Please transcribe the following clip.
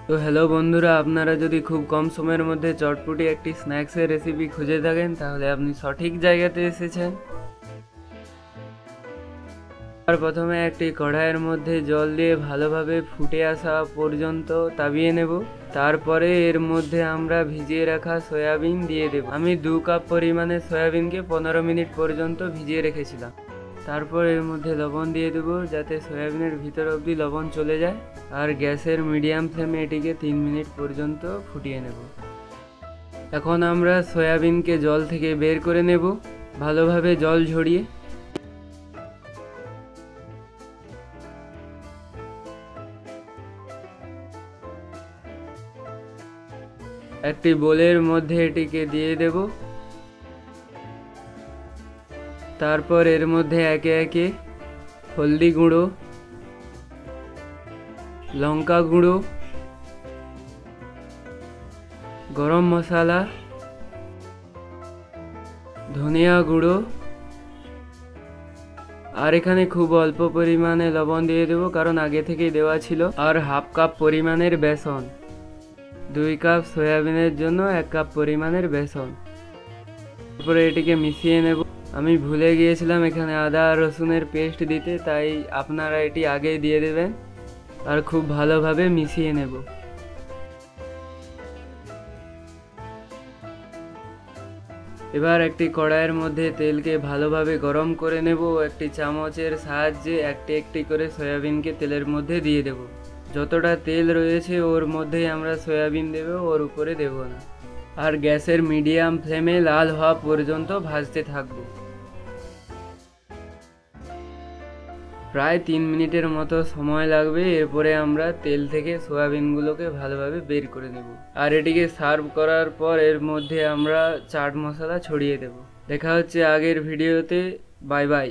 তো হ্যালো বন্ধুরা, আপনারা যদি খুব কম সময়ের মধ্যে চটপটি একটি স্ন্যাক্সের রেসিপি খুঁজে থাকেন তাহলে আপনি সঠিক জায়গাতে এসেছেন। আর প্রথমে একটি কড়াইয়ের মধ্যে জল দিয়ে ভালোভাবে ফুটে আসা পর্যন্ত তাবিয়ে নেব। তারপরে এর মধ্যে আমরা ভিজিয়ে রাখা সয়াবিন দিয়ে দেব। আমি 2 কাপ পরিমাণে সয়াবিনকে 15 মিনিট পর্যন্ত ভিজিয়ে রেখেছিলাম। তারপর এর মধ্যে লবণ দিয়ে দেবো যাতে সয়াবিনের ভিতর অবধি লবণ চলে যায়। আর গ্যাসের মিডিয়াম ফ্লেমে এটিকে 3 মিনিট পর্যন্ত ফুটিয়ে নেব। এখন আমরা সয়াবিনকে জল থেকে বের করে নেব, ভালোভাবে জল ঝরিয়ে। একটি বোলের মধ্যে এটিকে দিয়ে দেব। তারপর এর মধ্যে একে একে হলদি গুঁড়ো, লঙ্কা গুঁড়ো, গরম মশলা, ধনিয়া গুঁড়ো আর এখানে খুব অল্প পরিমাণে লবণ দিয়ে দেবো কারণ আগে থেকেই দেওয়া ছিল। আর হাফ কাপ পরিমাণের বেসন, 2 কাপ সয়াবিনের জন্য 1 কাপ পরিমাণের বেসন। তারপরে এটিকে মিশিয়ে নেব। আমি ভুলে গিয়েছিলাম এখানে আদা আর রসুনের পেস্ট দিতে, তাই আপনারা এটি আগেই দিয়ে দেবেন। আর খুব ভালোভাবে মিশিয়ে নেব। এবার একটি কড়াইয়ের মধ্যে তেলকে ভালোভাবে গরম করে নেব। একটি চামচের সাহায্যে একটি একটি করে সয়াবিনকে তেলের মধ্যে দিয়ে দেব। যতটা তেল রয়েছে ওর মধ্যেই আমরা সয়াবিন দেব, ওর উপরে দেব না। আর গ্যাসের মিডিয়াম ফ্লেমে লাল হওয়া পর্যন্ত ভাজতে থাকব। প্রায় 3 মিনিটের মতো সময় লাগবে। এরপরে আমরা তেল থেকে সয়াবিনগুলোকে ভালোভাবে বের করে নেব। আর এটিকে সার্ভ করার পর এর মধ্যে আমরা চাট মশলা ছড়িয়ে দেব। দেখা হচ্ছে আগের ভিডিওতে। Bye bye.